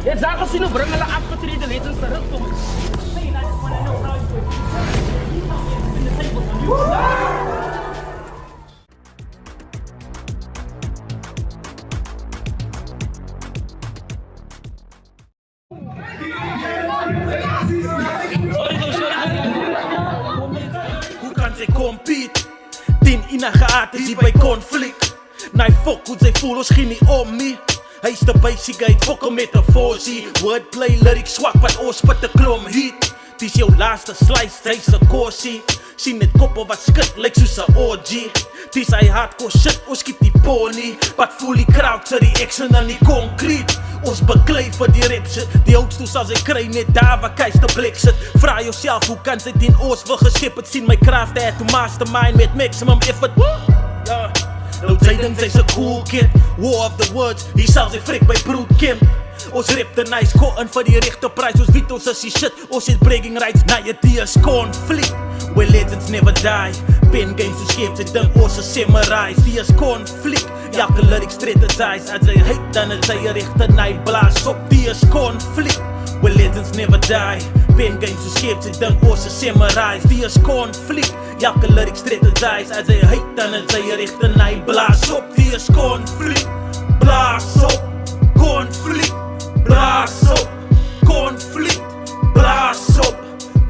Het daar gezien hoe brengen hulle afgetreden legends terug kom. Hey, I just wanna know how you would. You know me, spin the tables on you. Hoe kan zij compete? 10 inagaten die bij conflict. Nee, fuck hoe zij voelen, misschien niet om me. Hij is de basic guy, fokken met de voorzie. Wordplay, lyrics zwak, wat oorspit de klom heat. Het is jouw laatste slice, hij is een corsie. Sien het koppel wat skit, lijkt soos een orgy. Het is hij hardcore shit, ons skiet die pony. Wat voel die crowd, sy reaction en die concrete. Ons beklei vir die rap shit. Die hoogstoes as ek kry net daar waar Keis de blik sit. Vraag jouself, hoe kan sy 10 oors wil geskip het? Sien my craft at to mastermind met maximum effort. Ja. Nou sy dink sy's 'n cool kid. War of the words, die sal sy frik by Brood Kim. Ons rip de nice ko in vir die regte prys. Ons weet ons is die shit, ons het breaking rights. Na je tears conflict, where legends never die. Pen games so skeef, sy dink ons is samurais. Die is conflict, elke lyric strategize. As hy hate, dan is hy regte night blaas op. Die is conflict, where legends never die. Pen games so skeef, sy dink ons is samurais. Die is conflict, elke lyric strategize. As hy hate, dan is hy regte night blaas op. Die is conflict, blaas op. Conflict, blaas op. Conflict, blaas op.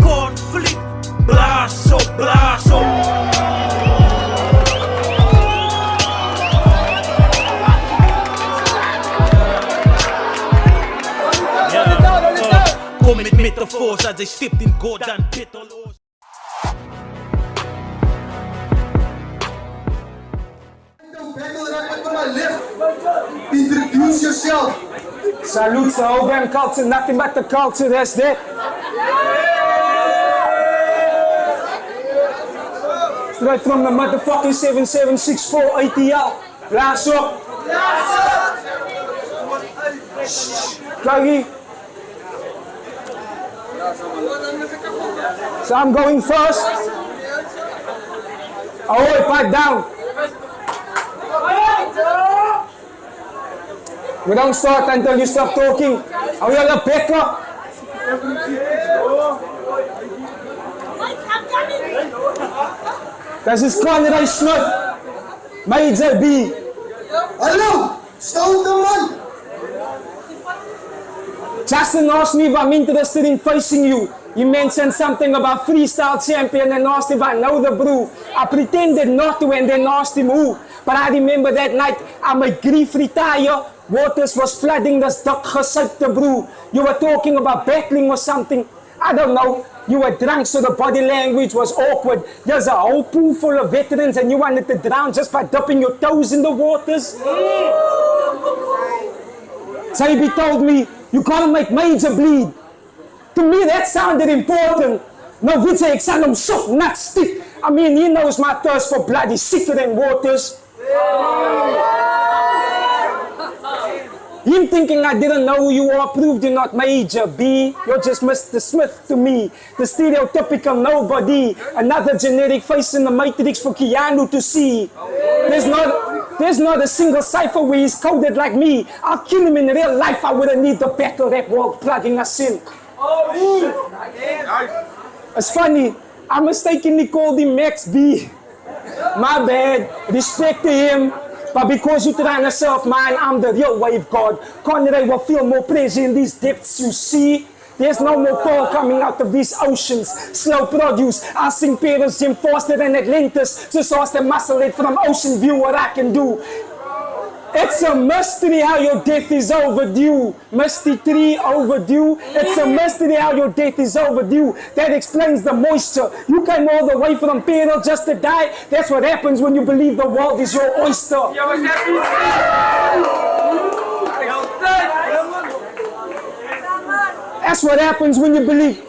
Conflict, blaas op, blaas op. Kom met metafoors, als hij stipt in God dan pitteloos. Introduce yourself. Salute the whole damn culture, nothing but the culture, that's that. Straight from the motherfucking 7764 ATL. Blaas op. Klaggy. So I'm going first. Oh, pipe down. We don't start until you stop talking. Hou jy hulle bek op? This is Conrad Smith, Major B. Hallo, stout de man. Justin asked me if I'm interested in facing you. He mentioned something about freestyle champion and asked if I know the brew. I pretended not to and then asked him who. But I remember that night I made grief retire. Waters was flooding this dik gesuipte brew. You were talking about battling or something. I don't know. You were drunk, so the body language was awkward. There's a whole pool full of veterans and you wanted to drown just by dipping your toes in the waters. Sabi told me, you gotta make Major bleed. To me, that sounded important. No, weet jy, ek sal hom sok nat stick. I mean, he knows my thirst for blood is sicker than Waters. Him thinking I didn't know who you are proved you're not Major B. You're just Mr. Smith to me. The stereotypical nobody. Another generic face in the matrix for Keanu to see. There's not a single cipher where he's coded like me. I'll kill him in real life. I wouldn't need the battle rap world plugging us in. It's funny. I mistakenly called him Max B. My bad. Respect to him. But because you're trying to serve mine, I'm the real wave god. Conrad will feel more pleasure in these depths, you see. There's no more pearl coming out of these oceans. Slow produce. I sing Paris, Jim Foster and Atlantis. Just ask the muscle it from Ocean View what I can do. It's a mystery how your death is overdue. Misty tree overdue. It's a mystery how your death is overdue. That explains the moisture. You came all the way from Peru just to die. That's what happens when you believe the world is your oyster. That's what happens when you believe.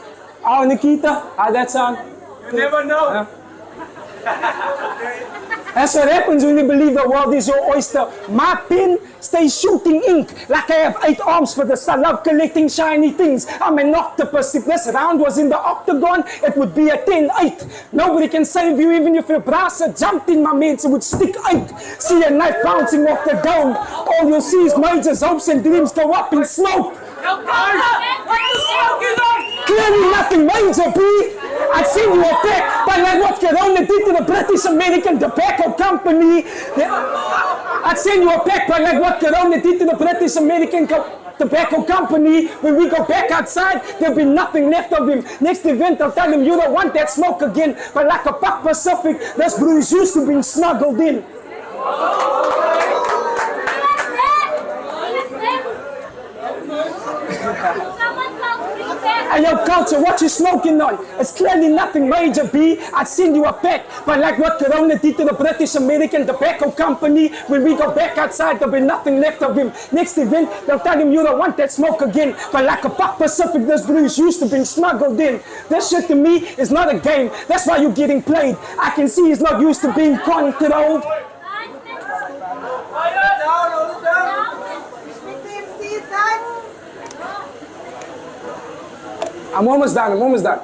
Oh, Nikita, how'd that sound? You never know. That's what happens when you believe the world is your oyster. My pen stays shooting ink like I have 8 arms for this. I love collecting shiny things. I'm an octopus. If this round was in the octagon, it would be a 10-8. Nobody can save you even if your brasser jumped in my mates, it would stick 8. See a knife bouncing off the dome. All you'll see is Major's hopes and dreams go up in smoke. Clearly nothing major, B. I'd seen you a pack, but like what Corona did to the British American Tobacco Company. I'd send you a pack, but like what Corona did to the British American Tobacco Company. When we go back outside, there'll be nothing left of him. Next event, I'll tell him you don't want that smoke again. But like a Pak Pacific, those brews used to be snuggled in. Hey, yo, culture, what you smoking on? It's clearly nothing major, B. I'd send you a pack, but like what Corona did to the British American Tobacco Company, when we go back outside, there'll be nothing left of him. Next event, they'll tell him you don't want that smoke again. But like a Pak Pacific, this brews used to be smuggled in. This shit to me is not a game. That's why you're getting played. I can see he's not used to being controlled. I'm almost done.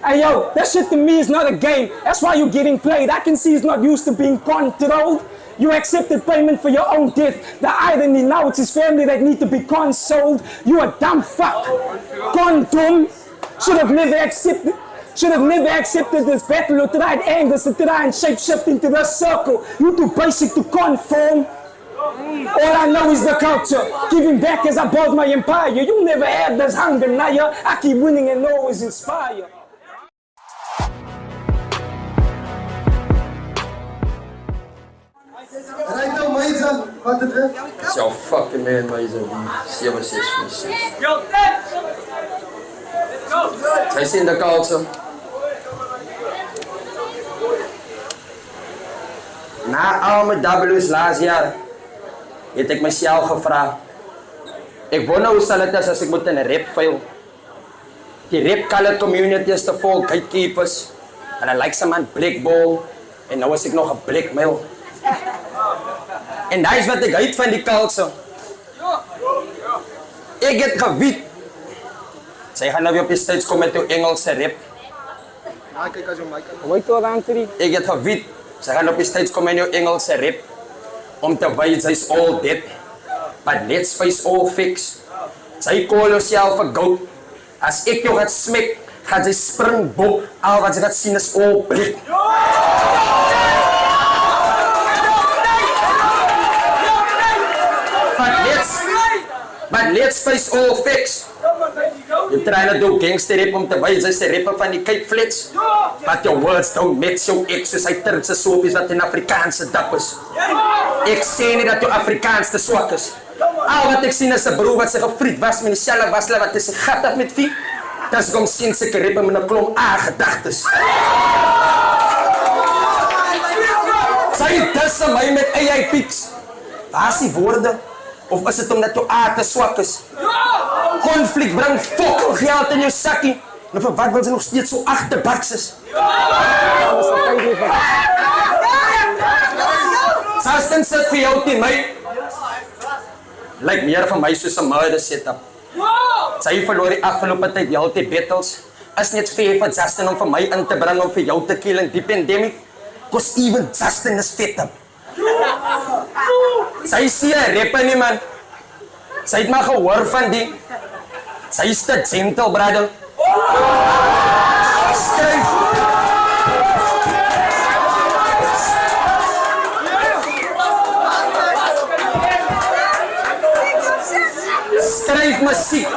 Hey yo, that shit to me is not a game. That's why you're getting played. I can see he's not used to being controlled. You accepted payment for your own death. The irony now, it's his family that need to be consoled. You a dumb fuck. Condom. Should have never accepted this battle or tried anger to try and shapeshift into this circle. You too basic to conform. All I know is the culture. Giving back as I build my empire. You never had this hunger, Naya. I keep winning and always inspire. Right now, Maiza, wat het weer? It's your fucking man, Maiza. 7646. Hij is in de culture. Na al mijn W's laatst jaar het ik mezelf gevraagd. Ik wonder hoe zal het is als ik moet in een rap file. Die rap color community is te vol gatekeepers. En dan lijkt ze man blackball. En nou was ik nog een blackmail. En dat is wat ik uit van die culture. Ik heb gewiet. Zij gaan nou weer op je stage komen met uw Engelse rap. Ik heb gewiet. Zij gaan op je stage komen met uw Engelse rap. Om te wijzen, zij is all dead. But let's face all fix. Zij call yourself a goat. Als ik jou gaat smek, gaat zij springbok. Al wat ze gaat zien is all blik. But let's face all facts. Je try to do gangster rap om te wijzen, ze rappen van die kiteflits. But your words don't match your ex, dus hij Turkse soap is wat in Afrikaanse dap is. Ik zeg niet dat je Afrikaans te zwak is. Al wat ik zie is een broer wat zich gefriet was met diezelfde wasla wat is een gat af met vie. Dat is om sinds ik rappen met een klomp A-gedachtes. Zij tussen mij met AI-pieks. Waar is die woorden? Of is het omdat je A te zwak is? Conflict brengt fucking geld in je zakkie. En voor wat wil ze nog steeds zo achterbaks is? Zelfs dan zit voor jou tegen mij. Lijkt meer van mij zoals een murder setup. Zij verloor die afgelopen tijd jou te battles. Is niet fair voor Justin om voor mij in te brengen om voor jou te killen die pandemic. Cause even Justin is fit up. Zij is hier rappen nie man. Zij het maar gehoor van die. Zij is te gentle brother. Skryf. Skryf muziek.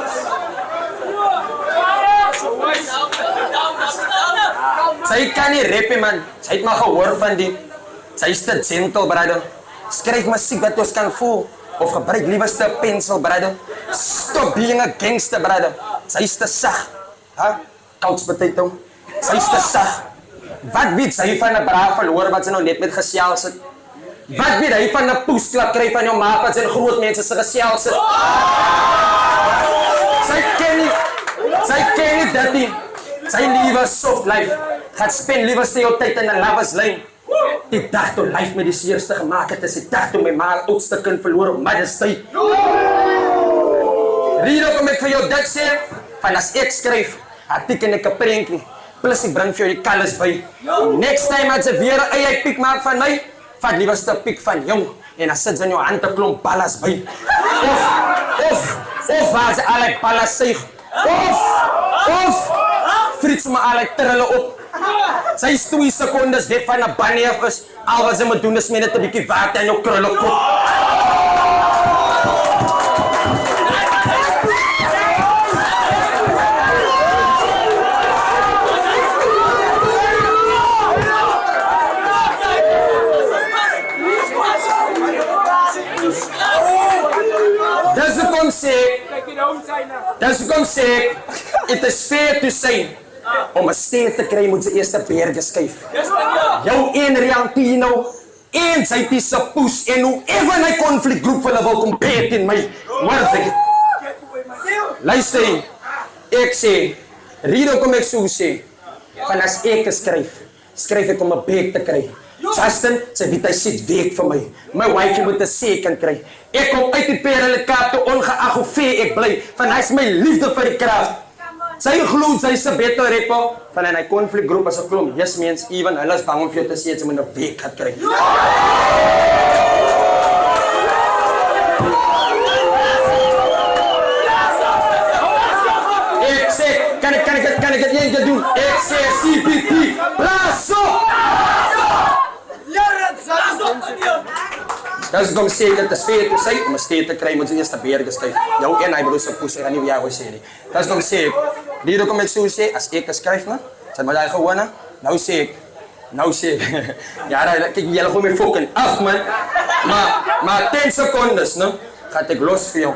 Zij kan niet rappen man. Zij het maar gehoor van die. Zij is te gentle brother. Skryf muziek wat ons kan voel. Of gebruik liever een pencil, brother. Stop being a gangster, brother. Zij is te zacht. Huh? Couch potato. Zij is te zacht. Wat weet zij van een braaf verloor wat ze nou net met gesjeld zit? Wat weet hij van een poesklap krijg van jou maat wat zijn groot mensen ze gesjeld zit? Zij ken niet dat die. Zij liever soft life. Gaat spend liever stereotype in een laverslijn. Die dag toen life met die zeerste gemaakt het is die dag toen mijn ma oudste kind verloor op Mother's Day. Reden kom ik voor jou dat zeggen, van als ik schrijf, teken ik een prentje, plus ik breng voor jou die colors bij. Next time als ze weer een AI-piek maakt van mij, vat liever een piek van jou. en dan sit sy in jou hand 'n klomp ballas by. Of waar sy al die ballas suig. Of friet sommer al die trille op. Sy is 2 sekondes weg van 'n bunny af is. Al wat sy moet doen is net 'n bietjie water in jou krulle kop. Dis hoekom sê it is fair to say, om 'n steer te kry moet sy eers 'n berge skuif. Jou een Riantino, een sy se poes en hoe ever hy konflikgroep hulle wil kom pet in my. Hoor luister, ek sê, rede kom ek so sê, van as ek skryf ek om 'n berg te kry. Justin, sy weet hy sit week vir my. My wife moet 'n second kry. Ek kom uit die Perelekaap toe ongeag hoe ver ek bly, van hy's my liefde vir die krag. Sy glo sy se beter repo van 'n konflikgroep as 'n klomp. Yes mens, even hulle is bang om vir jou te sê jy moet 'n week gaan kry. Ek sê, kan ek dit een keer doen? Ek sê CPT, blaso! Dis kom sê dat dit sê te sê om 'n steer te kry moet jy eers 'n berge skuif. Jou en hy broer se poes, ek gaan nie vir jou sê nie. Dis kom sê, hier kom ek so sê as ek skryf, né? Sy maar daai gewone. Nou sê ja, kyk julle gooi my fucking af man. Maar 10 sekondes, né? Gaan ek los vir jou.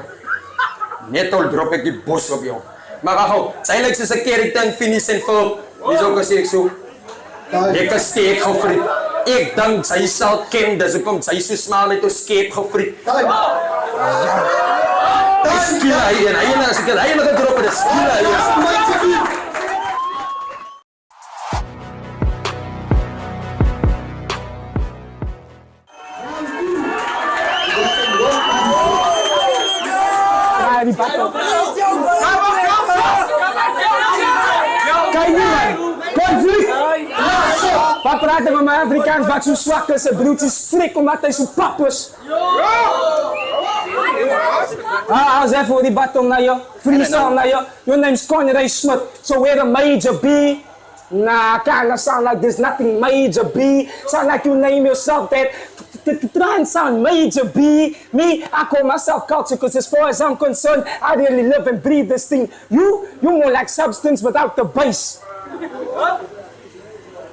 Net al drop ek die bos op jou. Maar gou, sy lyk soos 'n character in Phineas and Ferb. Dis ook as ek so. Lekker steek gou vir ek dink sy sal ken, dis hoekom sy so smaak met 'n skeep gefriet. Dis skila hier, hy het gedrop het, skila hier. Die battle. Kijk nu man, konflikt! Wat praten met mijn Afrikaans wat zo zwak is, zijn broertjes flik omdat hij zo pap is. Als even voor die battle naar je, freestyle naar je, your name's Conrad Smith, so we're a major B. Nah, kinda sound like there's nothing major B. Sound like you name yourself that. Try and sound major B. Me, I call myself culture because as far as I'm concerned, I really live and breathe this thing. You more like substance without the bass.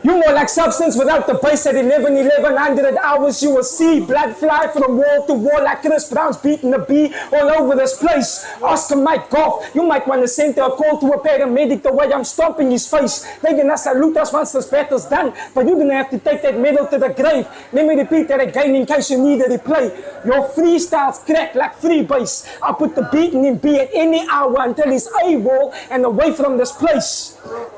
You more like substance without the bass. At 1100 hours you will see blood fly from wall to wall like Chris Brown's beating the B all over this place. Oscar might golf. You might want to send a call to a paramedic the way I'm stomping his face. They're gonna salute us once this battle's done, but you're gonna have to take that medal to the grave. Let me repeat that again in case you need a replay. Your freestyles crack like free bass. I'll put the beat in B at any hour until he's AWOL and away from this place.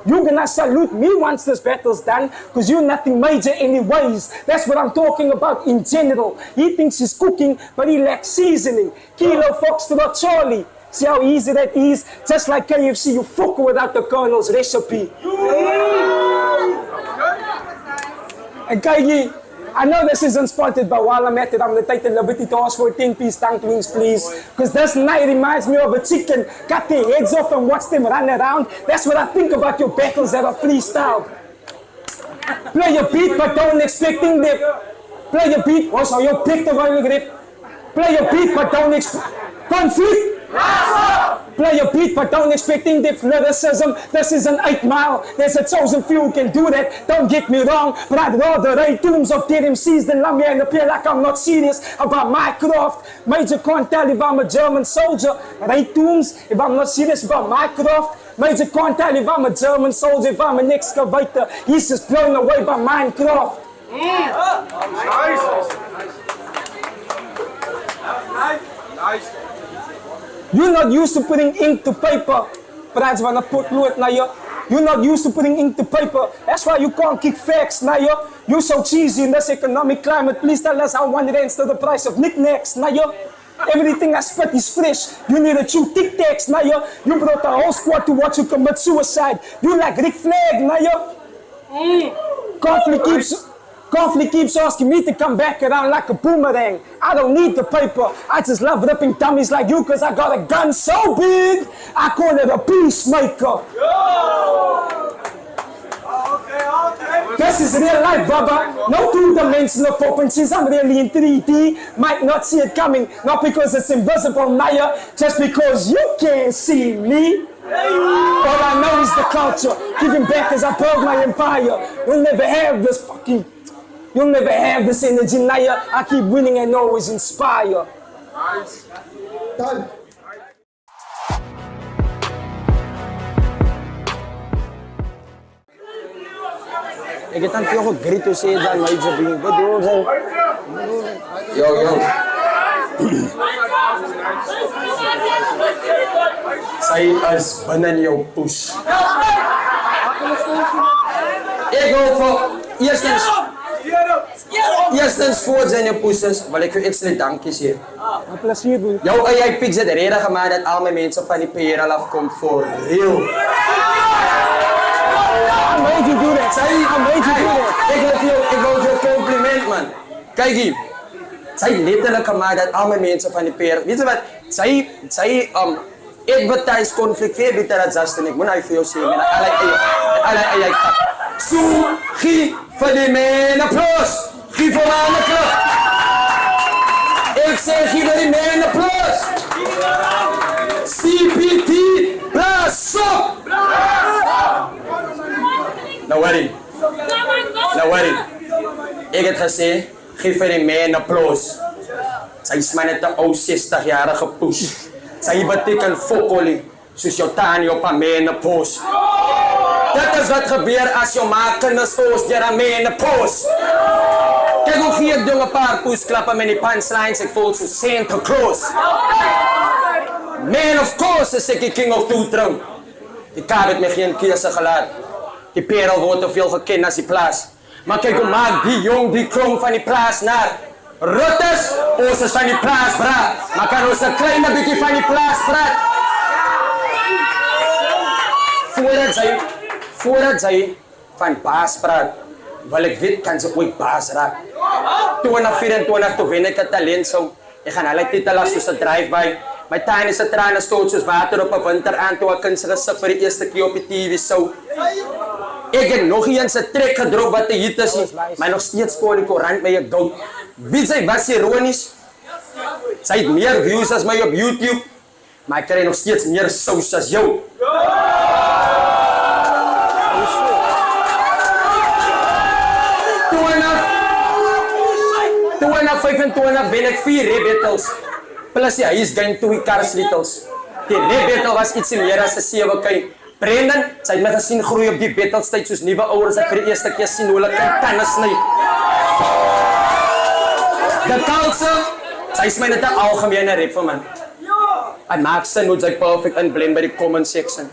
You're gonna salute me once this battle's done, because you're nothing major anyways. That's what I'm talking about in general. He thinks he's cooking, but he lacks seasoning. Kilo Foxtrot Charlie. See how easy that is? Just like KFC, you fuck without the Colonel's recipe. And Kaigi, I know this isn't sponsored, but while I'm at it, I'm going to take the liberty to ask for 10-piece tongue wings, please. Because this night reminds me of a chicken. Cut their heads off and watch them run around. That's what I think about your battles that are freestyle. Play your beat, but don't expecting them. Play your beat, also your pick the rolling grip. Play your beat, but don't expect conflict. Play your beat, but don't expecting deep lyricism. This is an 8 Mile. There's a chosen few who can do that. Don't get me wrong, but I'd rather write tombs of dead MCs than lump me and appear like I'm not serious about my craft. Major can't tell if I'm a German soldier. Write tombs if I'm not serious about my craft. Major can't tell if I'm a German soldier, if I'm an excavator. He's just blown away by Minecraft. Nice. You're not used to putting ink to paper. Praat van 'n potlood na je. You're not used to putting ink to paper. That's why you can't kick facts na je. You're so cheesy in this economic climate. Please tell us how 1 rand to the price of knickknacks na je. Everything I spit is fresh. You need to chew Tic Tacs na je. You brought the whole squad to watch you commit suicide. You like Rick Flag na je. Conflict keeps asking me to come back around like a boomerang. I don't need the paper. I just love ripping dummies like you cause I got a gun so big, I call it a peacemaker. This is real life, Baba. No two-dimensional pop, since I'm really in 3D, might not see it coming, not because it's invisible, Naya, just because you can't see me. All I know is the culture, giving back as I build my empire. You'll never have this energy, Naya. I keep winning and always inspire. Done. Ik heb dan veel grito sê dan my Jabi. Bedoel sy. Yo. Sy is binne in jou push. Ek gou vir eerstens voor zijn je poesjes, wil ik u extra dankie sê. Een plezier, broer. Jouw AI pics het de reden gemaakt dat al mijn mensen van die PR al afkomt voor real. I made you do that. I made you do that. Ik wil je compliment, man. Kijk hier. Zij letterlijk gemaakt dat al mijn mensen van die PR. Weet je wat? Zij advertise conflict veel beter dan Justin. Ik moet naar veel zien. Alle Zo, geef voor die man applaus. Geef voor mij een applaus. Ik zeg geef voor die man een applaus. CPT plus op. Nou worry. Ik heb gezegd, geef voor die man een applaus. Zij is maar net een oud 60-jarige poes. Zij betekent fokkolie, soos jou tannie op een menopause. Dat is wat gebeurt als je maakt een soos door een menopause. Kijk hoe gee ik doen een paar poesklappen met die punchlines, ik voel zo Santa Claus. Man of course is ik king of toetrouw. Die kaart heeft me geen keuze gelaten. Die perel wordt te veel gekend als die plaats. Maar kijk hoe maakt die jong die klonk van die plaats naar Rutters, ons is van die plaats praat. Maar kan ons een kleine beetje van die plaats praat? Voordat zij van baas praat, wil ik weet kan ze ooit baas raak. 2024 toen win ik het talent zo. Ik ga alle titels zoals een drive-by. Mijn tuin is een tranen stoot zoals water op een winter aan toen ik kunst gezegd voor de eerste keer op de TV zo. Ik heb nog eens een trek gedropt wat de hit is, maar nog steeds kon ik rand met je dood. Wie zij was ironisch? Zij heeft meer views als mij op YouTube, maar ik krijg nog steeds meer saus als jou. Toen ik 25 ben ik 4 rebetels. Plus ja, hij is geen 2 karslittels. Die rebetel was iets meer dan een 7 kei. Brendan, sy het my gesien groei op die bettelstyd soos nuwe ouers ek vir die eerste keer sien hoe hulle kan tande sny. De Kalse, sy is my net 'n algemene rapper man. Hy maak sin hoe sy perfect inblend by die comment section.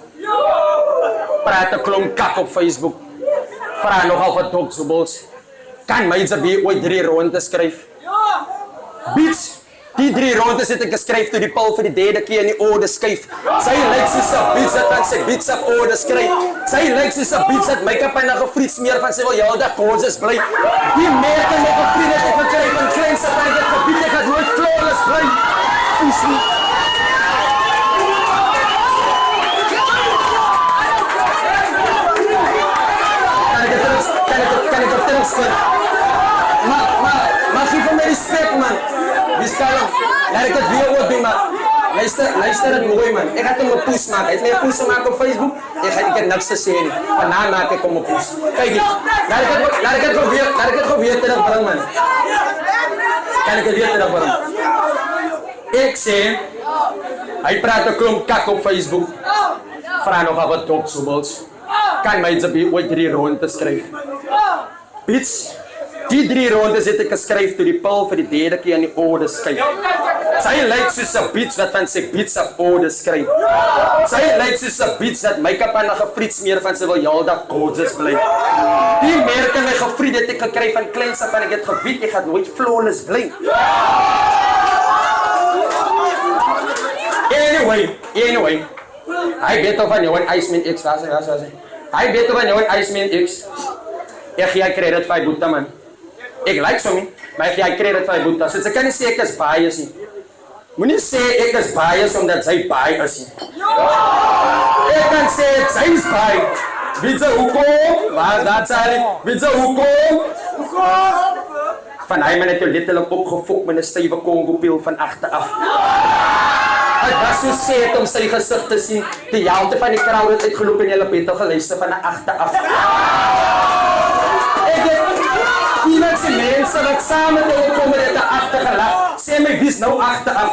Praat 'n klomp kak op Facebook. Vra nogal wat doksubels. Kan my Jabi ooit 3 rondes skryf? Beats. Die 3 rondes het ek geskryf toe die Paul vir die derde keer in die orde skuif. Sy lyk soos 'n beats dat aan sy beats op orde skryf. Sy lyk soos 'n beats dat make-up en 'n gefriet smeer van sy wil jou dat koses bly. Die merke nog 'n vriend het ek gekry van klein se tyd het gebied ek het nooit flawless bly. Kan ik op terugspelen? Maar geef hem respect man. Wie kalm. Laat ik het weer ook doen, man. Luister het mooi, man. Ik ga hem een poes maken. Hij heeft een poes gemaakt op Facebook. Ik heb niks te zeggen. Vandaag maak ik hem een poes. Kijk eens. Laat ik het gewoon weer terugbrengen, man. Kan ik het weer terugbrengen? Ik zeg, hij praat een klomp kak op Facebook. Vraag nog af wat doksubels. Kan mij Jabi ooit 3 rondes schrijven? Bitch. Die 3 rondes het ek geskryf toe die Paul vir die derde keer in die orde skryf. Sy lyk soos 'n beats wat van sy beats op orde skryf. Sy lyk soos 'n beats dat make-up en 'n gefriet smeer van sy wil heeldag gorgeous bly. Die merke my gefriet het ek gekry van kleins af en ek het geweet ek gaan nooit flawless bly. Anyway. Hy beter van jou en Iceman X was. Hy beter van jou en Iceman X. Ek gee credit vir Boeta man. Ek like somie, maar ek gee hy credit vir hy boetas. So, sy kan nie sê ek is bias nie. Moenie sê ek is bias omdat sy bias is nie. Ek kan sê sy is bias. Weet jy hoekom? Maar dat sê hy, weet jy hoekom? Van hy man het jou letterlik opgefok met 'n stywe Kongo-pil van agter af. Hy was so sad om sy gesig te sien. Die helfte van die crowd het uitgeloop en hulle het al geluister van agter af. Ek het iemand se mense wat saam met hom kom en het agter gelag. Sê my wie's nou agter af?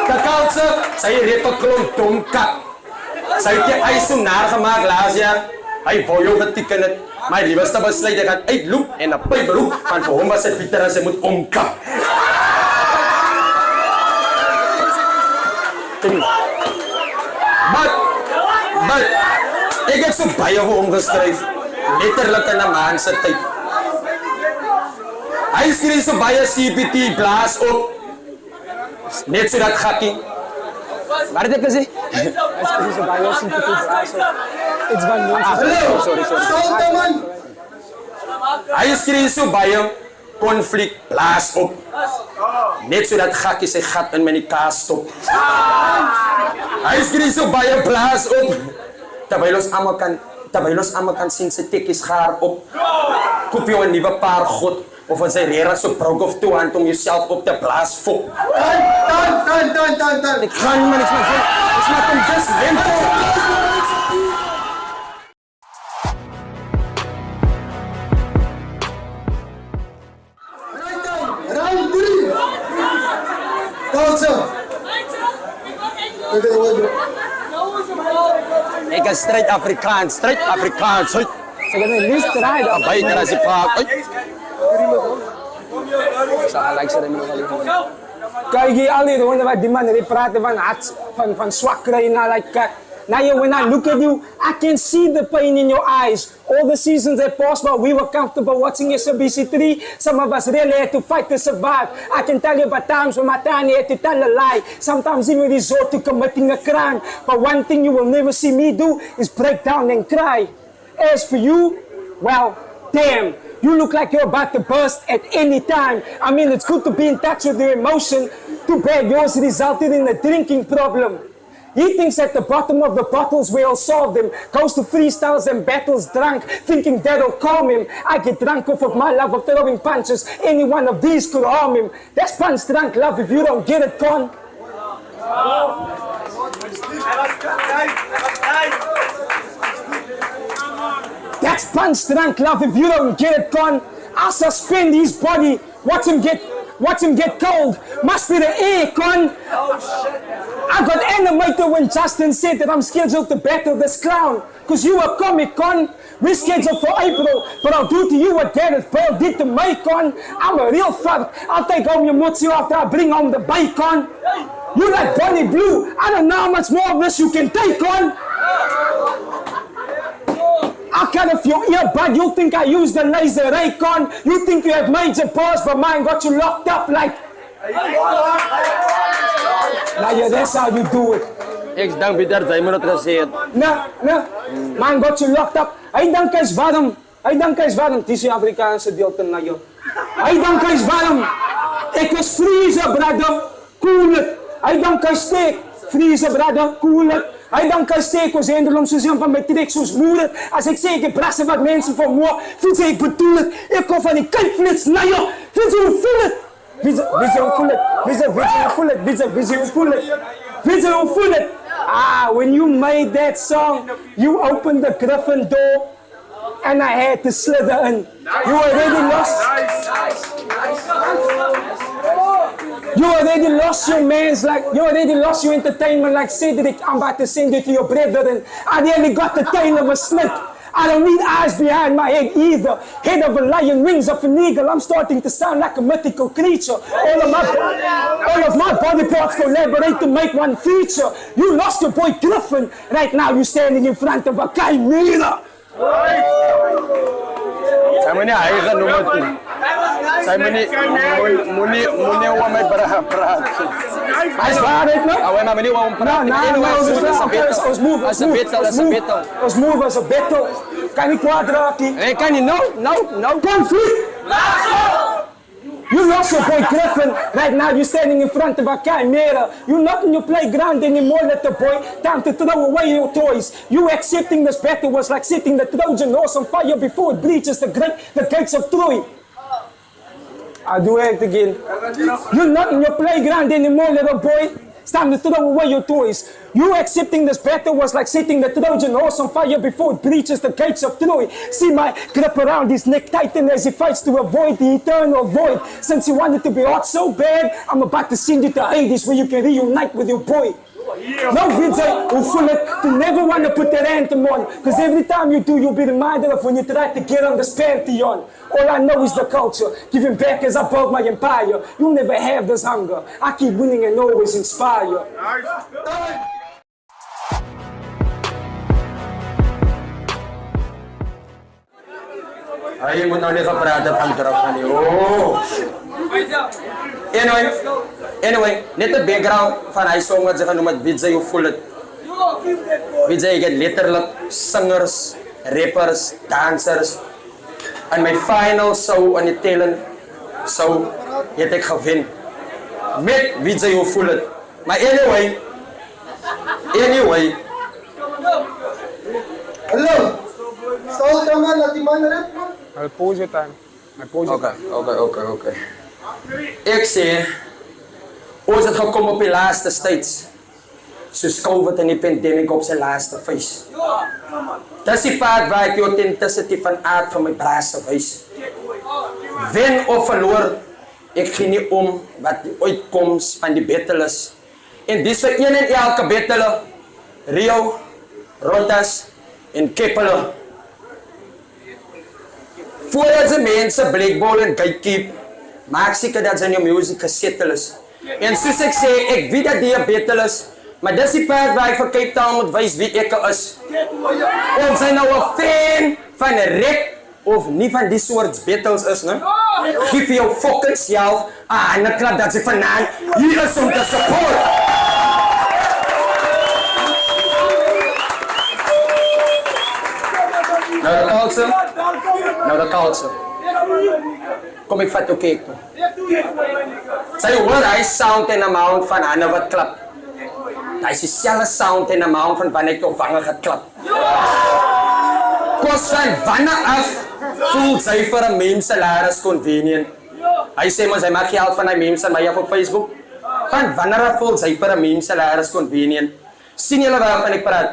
De culture, sy het 'n klomp domkap. Sy het die ys om naar gemaak laas jaar. Hy wou jou beteken het. My liewste besluit hy gaan uitloop en 'n pyp roep, want vir hom was dit Pieter as hy moet omkap. Maar ek het so baie vir hom geskryf, letterlik in 'n maand se tyd. Hy skryf so baie CPT blaas op. Net so dat gakkie. Waar het ek gesê? Hy so baie CPT blaas op. It's van Sorry. Stolte man! Hy skryf so baie konflik blaas op. Net so dat gakkie sy gat in my kaas stop. Hy skryf so baie blaas op. Terwyl ons almal kan sien sy tekkies gaar op. Koop jou 'n nuwe paar god of as hy rera so broke of toe hand om jouself op te blaas fok. Dan. Ek kan maar niks meer sê. Dis maar om dis wend. Round 3! Culture! Ek is straight Afrikaans. Sy kan nie least try dat. Baie as die paak. Kyk hier al die ronde wat die man hier praat van swak kry na like kat. Now when I look at you, I can see the pain in your eyes. All the seasons that passed by, we were comfortable watching SABC3. Some of us really had to fight to survive. I can tell you about times when my tiny had to tell a lie. Sometimes even resort to committing a crime. But one thing you will never see me do is break down and cry. As for you, well, damn. You look like you're about to burst at any time. I mean, it's good to be in touch with your emotion. Too bad yours resulted in a drinking problem. He thinks at the bottom of the bottles we'll solve them. Goes to freestyles and battles drunk, thinking that'll calm him. I get drunk off of my love of throwing punches. Any one of these could harm him. That's punch drunk love if you don't get it, Con. That's punch drunk love if you don't get it, Con. I'll suspend his body. Watch him get cold. Must be the air, Con. I got animated when Justin said that I'm scheduled to battle this clown. Cause you were Comic Con. We're scheduled for April, but I'll do to you what Gareth Bale did to me, Con. I'm a real fuck. I'll take home your mutsu after I bring home the bacon. You like Bonnie Blue. I don't know how much more of this you can take, Con. I'll cut off your earbud. You think I use the laser ray, Con. You think you have major paws, but mine got you locked up like... Now yeah, that's how you do it. Ek dink Pieter jy moet dit gesê het. Nee. Man got you locked up. Hy dink hy's warm. Dis die Afrikaanse deelte na jou. Hy dink hy's warm. Ek is vriezer, brother. Cool it. Hy dink hy steek. Vriezer, brother. Cool it. Hy dink hy steek ons hendel om soos een van my trek soos moeder. As ek sê ek het brasse wat mense vermoor, voel sê ek bedoel het. Ek kom van die kuitflits na jou. Voel jy hoe voel het? When you made that song, you opened the Griffin door and I had to slither in. You already lost your mans, like you already lost your entertainment like Cedric. I'm about to send you to your brethren. I nearly got the tail of a snake. I don't need eyes behind my head either. Head of a lion, wings of an eagle. I'm starting to sound like a mythical creature. All of my body parts collaborate to make one feature. You lost your boy Griffin. Right now you're standing in front of a chimera. Sa mo niya ay ka numot. Sy moenie oor my praat. Hy's waar right now? Awe maar moenie oor hom praat. Ons move as a battle. Kan nie kwaad raak nie. Hey, kan nie, no. Conflict! You lost your boy Griffin. Right now you're standing in front of a camera. You're not in your playground anymore, little boy. Time to throw away your toys. You accepting this battle was like setting the Trojan horse on fire before it breaches the gates of Troy. I'll do it again. You're not in your playground anymore, little boy. It's time to throw away your toys. You accepting this battle was like setting the Trojan horse on fire before it breaches the gates of Troy. See my grip around his neck tighten as he fights to avoid the eternal void. Since you wanted to be hot so bad, I'm about to send you to Hades where you can reunite with your boy. No, Vijay, you never want to put that anthem on, because every time you do, you'll be reminded of when you tried to get on this pantheon. All I know is the culture, giving back as I build my empire. You'll never have this hunger. I keep winning and always inspire. Ay mo na ni kaprada pang drop ni. Oh. Anyway, net de background van hy song wat sy gaan noem met Vijay Full. Vijay get letterlik singers, rappers, dancers. En my final show aan die talent show het ek gewen met Vijay Full. Maar anyway. Hello. Sal naman natin man rap. I'll pause your time. Okay. Ek sê ons het gekom op die laaste stages. Soos COVID en die pandemic op sy laaste phase. Dis die part waar ek die authenticity van aard van my braas wys. Wen of verloor, ek gee nie om wat die uitkoms van die battle is. En dis vir een en elke battle, Rio, Rotas en Kepler. Voordat ze mensen blackball en gatekeep, maak zeker dat ze in je muziek gesettled is. En soos ek sê, ek weet dat die battle is, maar dis die part waar ek vir Cape Town moet wys wie ek is. Of sy nou 'n fan van rap of nie van die soort battles is, né? Geef vir jou fucking self 'n klap dat sy vanaand hier is om te support. Nou de culture. Kom ek vat jou cake toe. Sy hoor hy sound en amount van Hanne wat klap. Hy is dieselfde sound en amount van wanneer ek jou vange geklap. Kos van wanneer af voel sy vir 'n meme salaris convenient. Hy sê mos hy maak geld van hy memes aan my op Facebook. Van wanneer af voel sy vir 'n meme salaris convenient. Sien julle waarvan ek praat?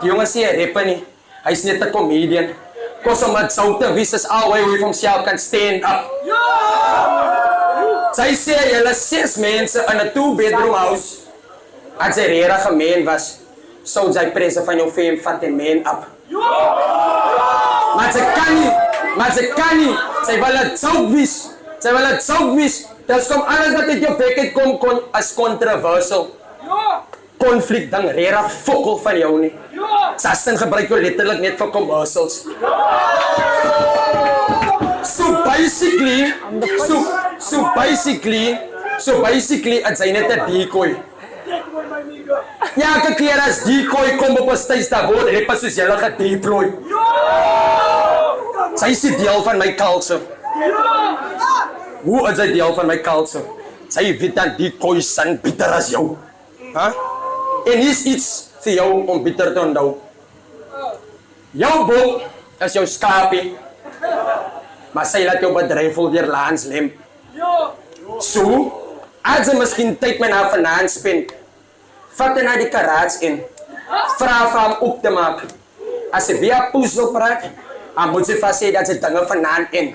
Die jongen sê hy rapper nie. Hy's net 'n comedian. Kos om met sou te wys is always hoe hy vir homself kan stand up. Sy sê julle 6 mense in 'n 2-bedroom house. As hy regtig gemeen was, sou sy presse van jou fame vat en man up. Maar sy kan nie. Sy wil het zout wys. Dus kom alles wat uit jou bek het kom as controversial. Konflikt dan regtig fokkel van jou nie. Sassen gebruik jou letterlik net vir commercials. So basically, it's hy net 'n decoy. Ja, elke keer as decoy kom op 'n stage daar word rappers soos julle gedeploy. Sy is deel van my culture. Hoe is hy deel van my culture? Sy weet dan decoy san bitter as jou. En hier is iets vir jou om bitter te onthou. Jou bol is jou skapie, maar sy laat jou bedryf vol deur landslem. So, as jy miskien tyd met haar vanaand spend, vat na die garage in, vra vir hom op te maak. As jy weer poes wil praat, dan moet jy vast sê dat jy dinge vanaand in.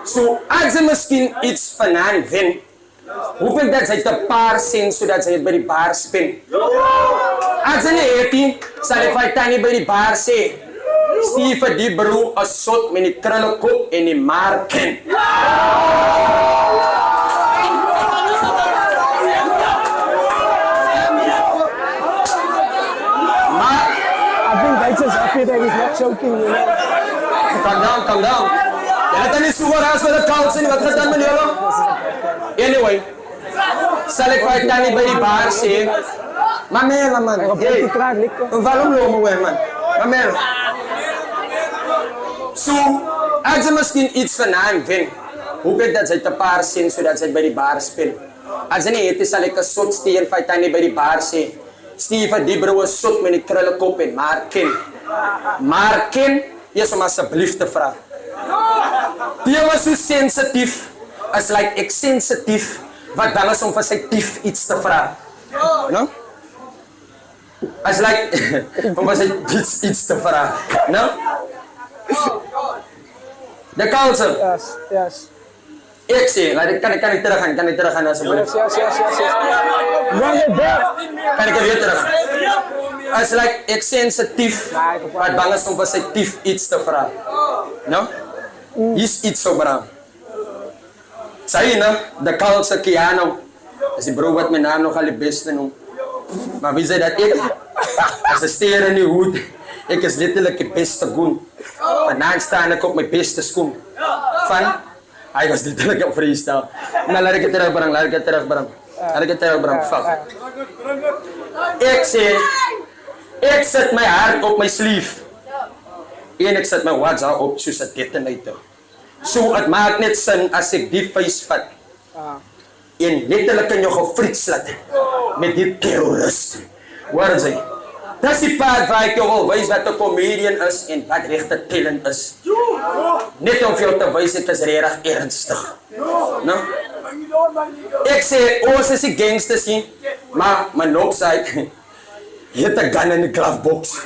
So, as jy miskien iets vanaand wen, hoop ek dat sy te paar sien, sodat sy het by die bar spend. As jy nie het, sal jy vir Tannie by die bar sê, Steve vir die broer as sot met die krullenkop en die marken. I think they just happy that he's not choking, you know. Calm down. Julle het nie so geraas met 'n culture nie, wat gaan dan met julle? Anyway, sal ek vir Tannie by die bar sê, Mamela man, hey, waarom lopen we man? Mamela. So, as ze misschien iets van hem vinden, hoe weet dat zij te paar zijn zodat zij bij die bar spelen? Als ze niet het, zal ik een soort stier van Tannie bij die bar zeggen. Stier die bro is zot met die krullenkop en Marken, je zou alsjeblieft te vragen. Die was zo sensitief, als like ik sensitief, wat dan is om van zijn tief iets te vragen. No? Als like, om van zijn iets te vragen. No? De culture. Yes. Ik zie, kan ik teruggaan alsjeblieft? Yes. Run it back. Kan ik er weer terug? Als like, ik sensitief, wat bang is om van zijn tief iets te vragen. No? Hier is iets zo braaf. Zei je de culture Keanu. Dat is die bro wat mijn naam nog al het beste noemt. Maar wie zei dat ik? Als een steer in die hoed. Ik is letterlijk het beste goen. Vandaan staan ik op mijn beste schoen. Van? Hij was letterlijk op freestyle. Nou, laat ik het terugbrengen. Fuck. Ik zeg, ik zet mijn hart op mijn sleeve. En ik zet mijn WhatsApp op zoals het detonator. Zo, het maakt net zin als ik die face vat. En letterlijk kan je gefrits laten. Met die terrorist. Waar is hij? Dat is die paard waar ik jou wil wijzen wat een comedian is en wat rechte talent is. Net om jou te wijzen, het is erg ernstig. No? Ik zeg, ons is die gangsters hier, maar mijn loop zei, hit a gun in the glove box.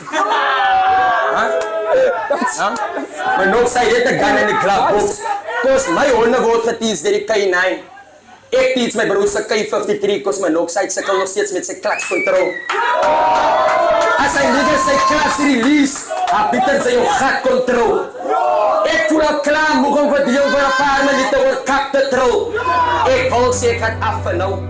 Mijn loop zei, hit a gun in the glove box. Dus mijn honden wordt geteased door die K9. Ik teach mijn broer zijn K53, kost mijn ook zei, ze kan nog steeds met zijn klatscontrole. Als hij niet zijn klats release, hij biedt zijn gatcontrole. Ik voel al klaar, moet hem verdienen voor een paar minuten voor kap te trouw. Ik wil ze, ik ga het af en nou.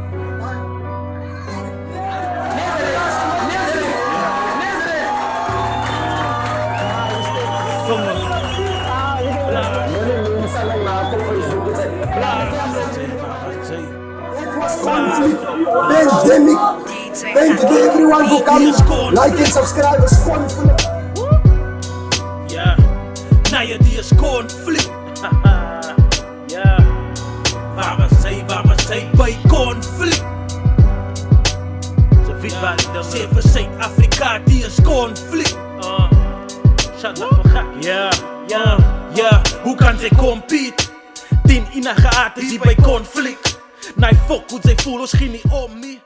Pandemic. Thank you everyone for coming. Like and subscribe. It's conflict. Yeah. Nou ja, die is conflict. Ja. Waar we zijn bij conflict. Ze weet waar ik dan zeven Zuid-Afrika, die is conflict. Shut up, ja. Hoe kan zij compete? 10 inagaten die bij conflict. Nee, fuck hoe zij voelen, misschien niet om me.